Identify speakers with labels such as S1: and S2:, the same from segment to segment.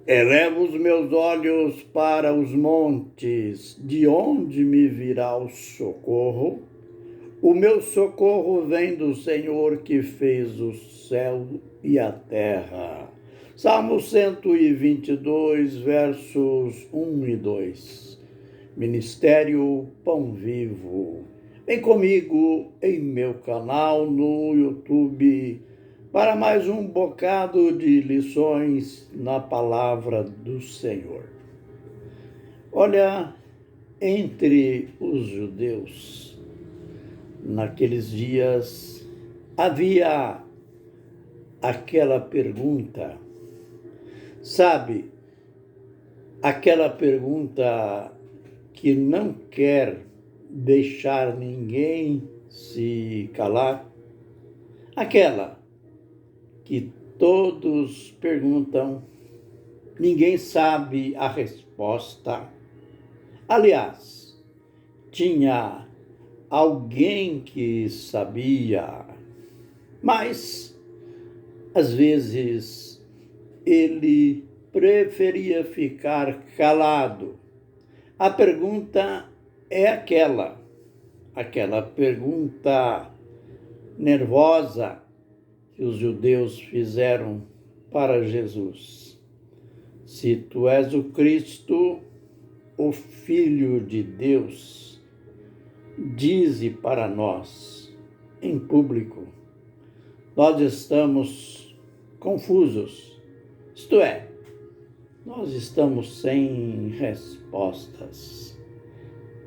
S1: Elevo os meus olhos para os montes, de onde me virá o socorro? O meu socorro vem do Senhor que fez o céu e a terra. Salmo 122, versos 1 e 2. Ministério Pão Vivo. Vem comigo em meu canal no YouTube para mais um bocado de lições na palavra do Senhor. Olha, entre os judeus, naqueles dias, havia aquela pergunta, sabe, aquela pergunta que não quer deixar ninguém se calar, aquela que todos perguntam, ninguém sabe a resposta. Aliás, tinha alguém que sabia, mas às vezes ele preferia ficar calado. A pergunta é aquela pergunta nervosa que os judeus fizeram para Jesus. Se tu és o Cristo, o Filho de Deus, dize para nós em público. Nós estamos confusos, isto é, nós estamos sem respostas.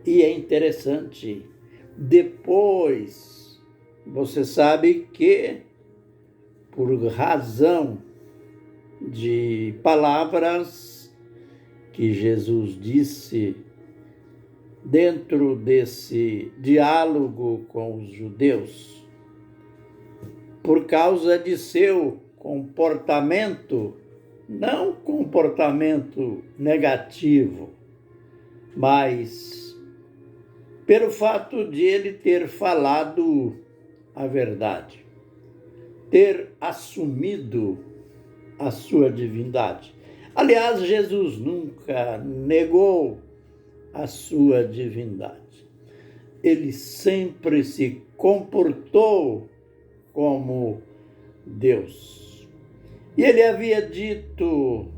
S1: E é interessante, depois, você sabe que, por razão de palavras que Jesus disse dentro desse diálogo com os judeus, por causa de seu comportamento, não comportamento negativo, mas pelo fato de ele ter falado a verdade, ter assumido a sua divindade. Aliás, Jesus nunca negou a sua divindade. Ele sempre se comportou como Deus. E ele havia dito,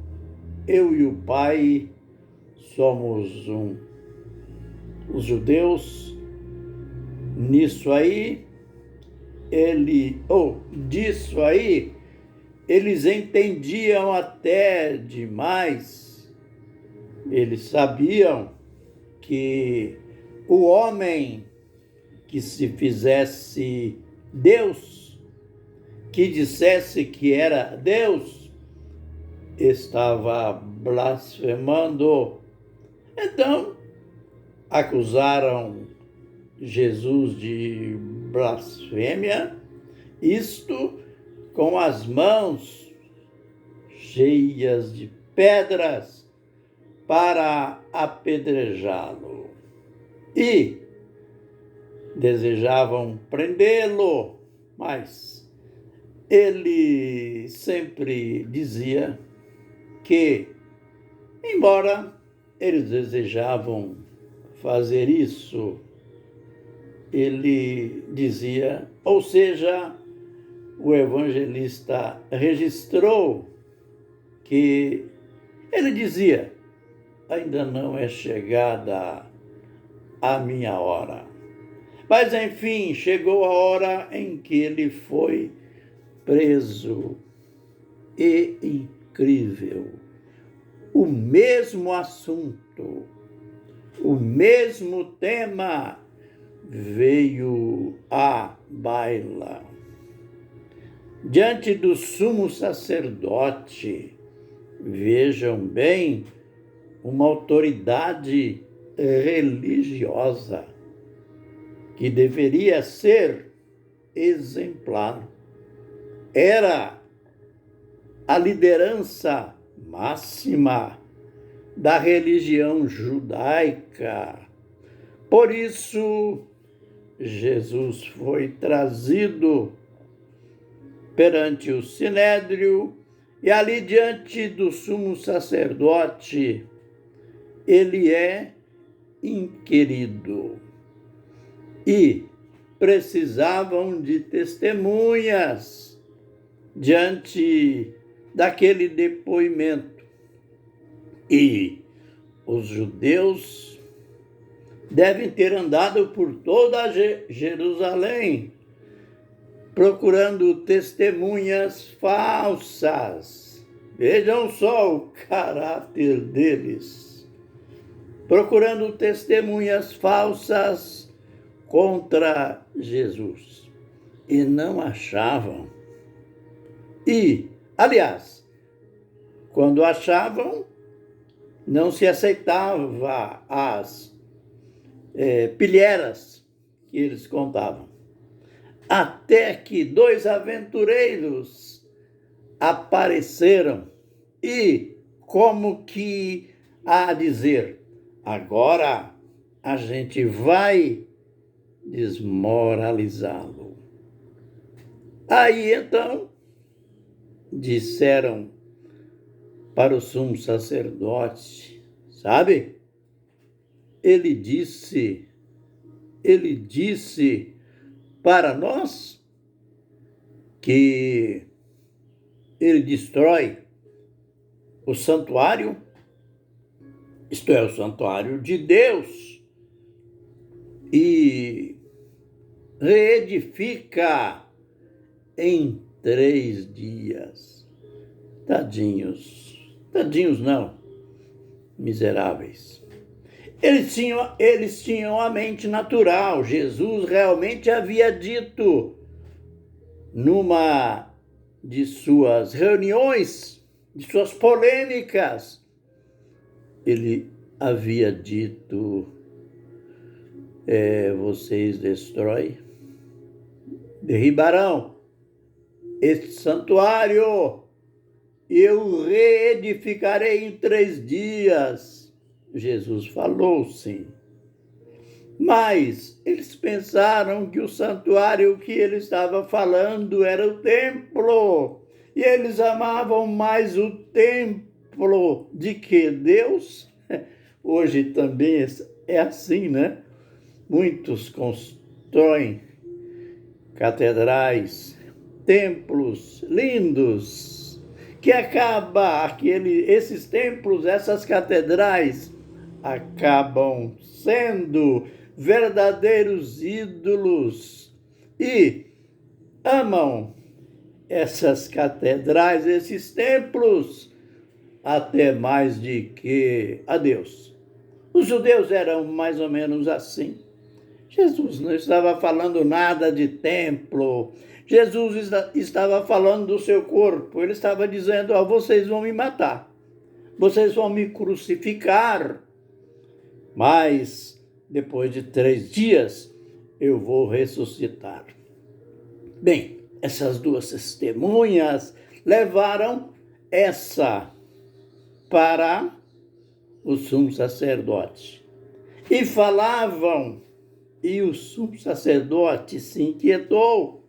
S1: eu e o Pai somos um. Os judeus, nisso aí, disso aí, eles entendiam até demais. Eles sabiam que o homem que se fizesse Deus, que dissesse que era Deus, estava blasfemando. Então, acusaram Jesus de blasfêmia, isto com as mãos cheias de pedras para apedrejá-lo. E desejavam prendê-lo, mas ele sempre dizia que, embora eles desejavam fazer isso, ele dizia, ou seja, o evangelista registrou que ele dizia, ainda não é chegada a minha hora. Mas, enfim, chegou a hora em que ele foi preso. E incrível, o mesmo assunto, o mesmo tema veio à baila. Diante do sumo sacerdote, vejam bem, uma autoridade religiosa que deveria ser exemplar. Era a liderança máxima da religião judaica. Por isso, Jesus foi trazido perante o Sinédrio E ali diante do sumo sacerdote, ele é inquirido. E precisavam de testemunhas diante daquele depoimento. E os judeus devem ter andado por toda Jerusalém, procurando testemunhas falsas. Vejam só o caráter deles. Procurando testemunhas falsas contra Jesus. E não achavam. E, aliás, quando achavam, não se aceitava as pilheiras que eles contavam. Até que 2 aventureiros apareceram e, como que a dizer, agora a gente vai desmoralizá-lo. Aí então disseram para o sumo sacerdote, sabe? Ele disse para nós que ele destrói o santuário, isto é, o santuário de Deus, e reedifica em 3 dias. Tadinhos não, miseráveis. Eles tinham a mente natural. Jesus realmente havia dito numa de suas reuniões, de suas polêmicas, ele havia dito, vocês derribarão este santuário e eu reedificarei em 3 dias. Jesus falou, sim. Mas eles pensaram que o santuário que ele estava falando era o templo. E eles amavam mais o templo do que Deus. Hoje também é assim, né? Muitos constroem catedrais, templos lindos, que esses templos, essas catedrais, acabam sendo verdadeiros ídolos e amam essas catedrais, esses templos, até mais do que a Deus. Os judeus eram mais ou menos assim. Jesus não estava falando nada de templo. Jesus estava falando do seu corpo. Ele estava dizendo, vocês vão me matar. Vocês vão me crucificar. Mas depois de 3 dias eu vou ressuscitar. Bem, essas 2 testemunhas levaram essa para o sumo sacerdote. E falavam, e o sumo sacerdote se inquietou,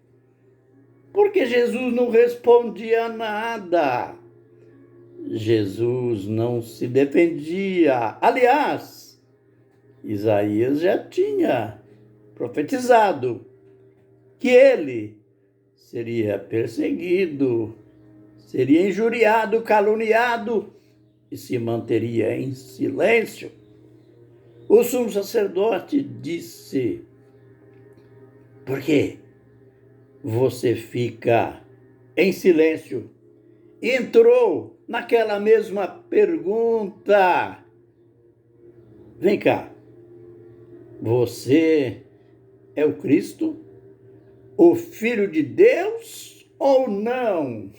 S1: porque Jesus não respondia nada. Jesus não se defendia. Aliás, Isaías já tinha profetizado que ele seria perseguido, seria injuriado, caluniado e se manteria em silêncio. O sumo sacerdote disse, por que você fica em silêncio? Entrou naquela mesma pergunta. Vem cá. Você é o Cristo, o Filho de Deus ou não?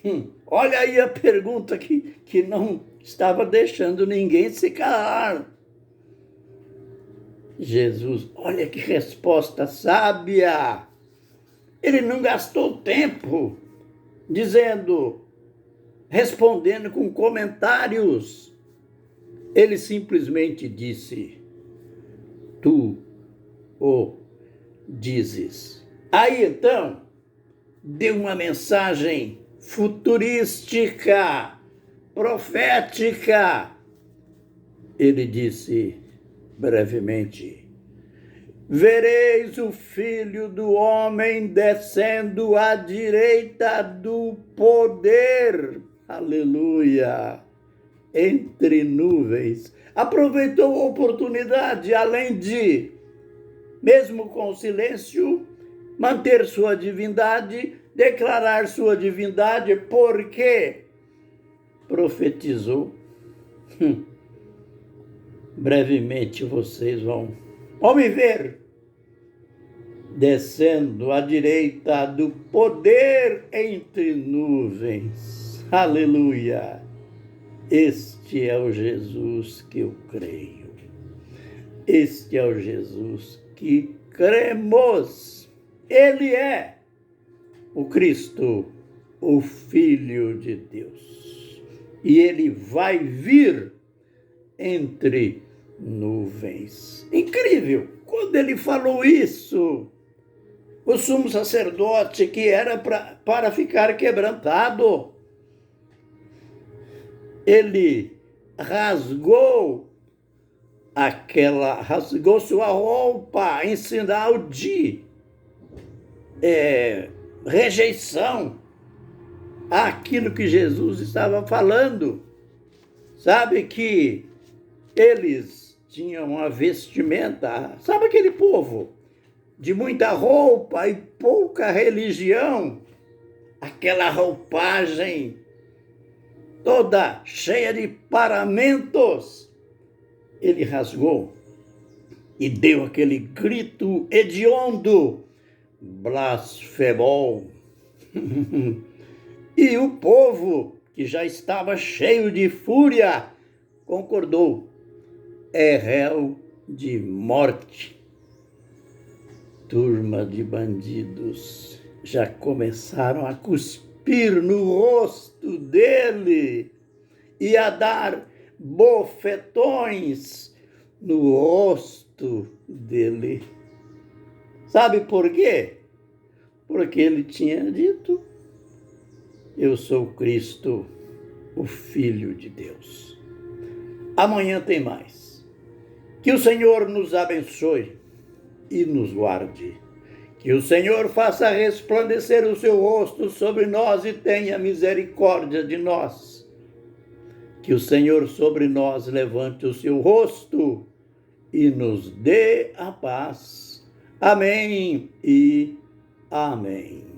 S1: Olha aí a pergunta que não estava deixando ninguém se calar. Jesus, olha que resposta sábia. Ele não gastou tempo respondendo com comentários. Ele simplesmente disse, tu o dizes. Aí então, deu uma mensagem futurística. profética. Ele disse brevemente: vereis o Filho do Homem descendo à direita do poder. Aleluia! Entre nuvens. Aproveitou a oportunidade, além de, mesmo com silêncio, manter sua divindade, declarar sua divindade, porque profetizou. Brevemente vocês vão me ver descendo à direita do poder entre nuvens. Aleluia! Este é o Jesus que eu creio. Este é o Jesus que cremos. Ele é o Cristo, o Filho de Deus. E ele vai vir entre nuvens. Incrível! Quando ele falou isso, o sumo sacerdote, que era para ficar quebrantado, ele rasgou sua roupa em sinal de rejeição àquilo que Jesus estava falando. Sabe que eles tinham uma vestimenta, sabe aquele povo de muita roupa e pouca religião? Aquela roupagem toda cheia de paramentos. Ele rasgou e deu aquele grito hediondo: blasfemou. E o povo, que já estava cheio de fúria, concordou: é réu de morte. Turma de bandidos já começaram a cuspir no rosto dele e a dar bofetões no rosto dele. Sabe por quê? Porque ele tinha dito: eu sou Cristo, o Filho de Deus. Amanhã tem mais. Que o Senhor nos abençoe e nos guarde. Que o Senhor faça resplandecer o seu rosto sobre nós e tenha misericórdia de nós. Que o Senhor sobre nós levante o seu rosto e nos dê a paz. Amém e amém.